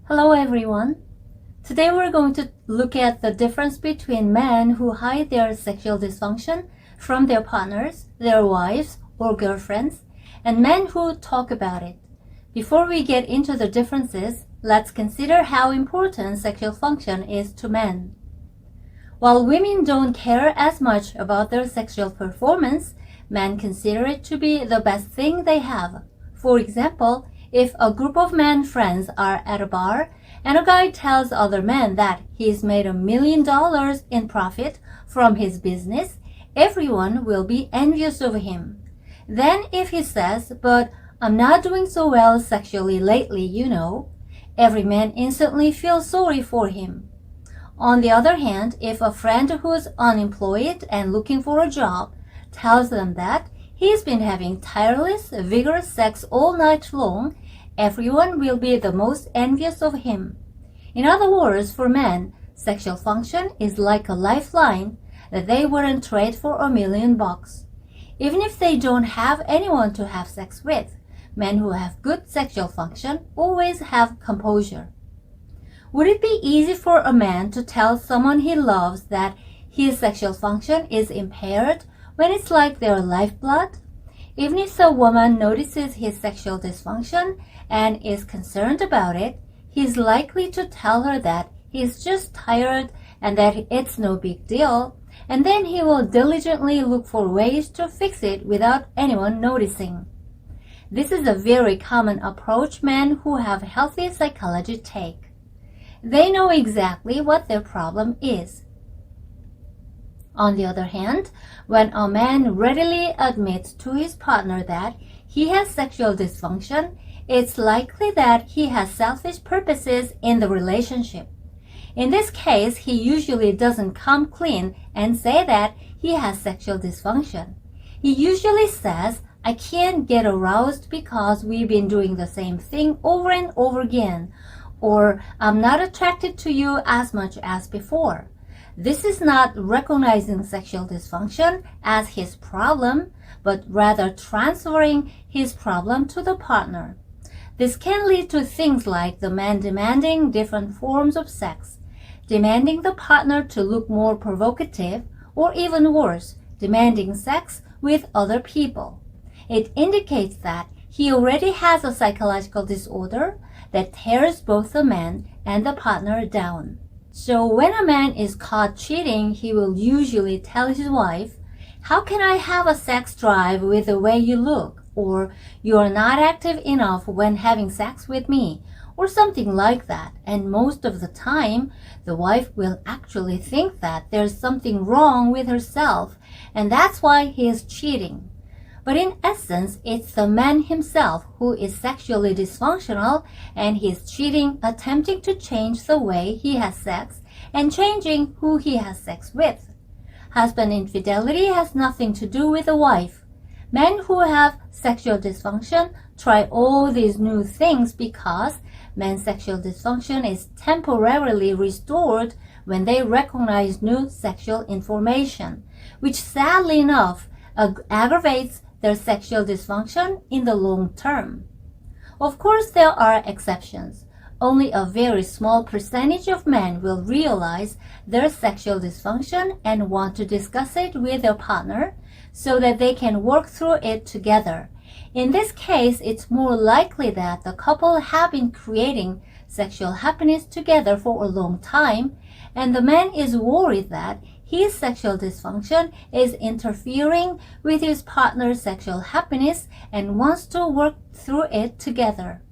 Hello everyone. Today we're going to look at the difference between men who hide their sexual dysfunction from their partners, their wives or girlfriends, and men who talk about it. Before we get into the differences, let's consider how important sexual function is to men. While women don't care as much about their sexual performance, men consider it to be the best thing they have. For example, if a group of men friends are at a bar and a guy tells other men that he's made $1 million in profit from his business, everyone will be envious of him. Then if he says, "But I'm not doing so well sexually lately, every man instantly feels sorry for him. On the other hand, if a friend who's unemployed and looking for a job tells them that he's been having tireless, vigorous sex all night long, everyone will be the most envious of him. In other words, for men, sexual function is like a lifeline that they wouldn't trade for $1 million. Even if they don't have anyone to have sex with, men who have good sexual function always have composure. Would it be easy for a man to tell someone he loves that his sexual function is impaired when it's like their lifeblood? Even if the woman notices his sexual dysfunction and is concerned about it, he's likely to tell her that he's just tired and that it's no big deal, and then he will diligently look for ways to fix it without anyone noticing. This is a very common approach men who have healthy psychology take. They know exactly what their problem is. On the other hand, when a man readily admits to his partner that he has sexual dysfunction, it's likely that he has selfish purposes in the relationship. In this case, he usually doesn't come clean and say that he has sexual dysfunction. He usually says, "I can't get aroused because we've been doing the same thing over and over again," or "I'm not attracted to you as much as before." This is not recognizing sexual dysfunction as his problem, but rather transferring his problem to the partner. This can lead to things like the man demanding different forms of sex, demanding the partner to look more provocative, or even worse, demanding sex with other people. It indicates that he already has a psychological disorder that tears both the man and the partner down. So when a man is caught cheating, he will usually tell his wife, "How can I have a sex drive with the way you look?" Or "You are not active enough when having sex with me," or something like that. And most of the time, the wife will actually think that there's something wrong with herself, and that's why he is cheating. But in essence, it's the man himself who is sexually dysfunctional, and he's cheating, attempting to change the way he has sex and changing who he has sex with. Husband infidelity has nothing to do with the wife. Men who have sexual dysfunction try all these new things because men's sexual dysfunction is temporarily restored when they recognize new sexual information, which sadly enough aggravates their sexual dysfunction in the long term. Of course, there are exceptions. Only a very small percentage of men will realize their sexual dysfunction and want to discuss it with their partner so that they can work through it together. In this case, it's more likely that the couple have been creating sexual happiness together for a long time, and the man is worried that his sexual dysfunction is interfering with his partner's sexual happiness and wants to work through it together.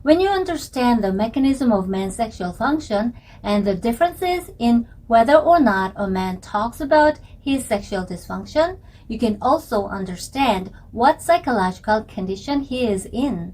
When you understand the mechanism of man's sexual function and the differences in whether or not a man talks about his sexual dysfunction, you can also understand what psychological condition he is in.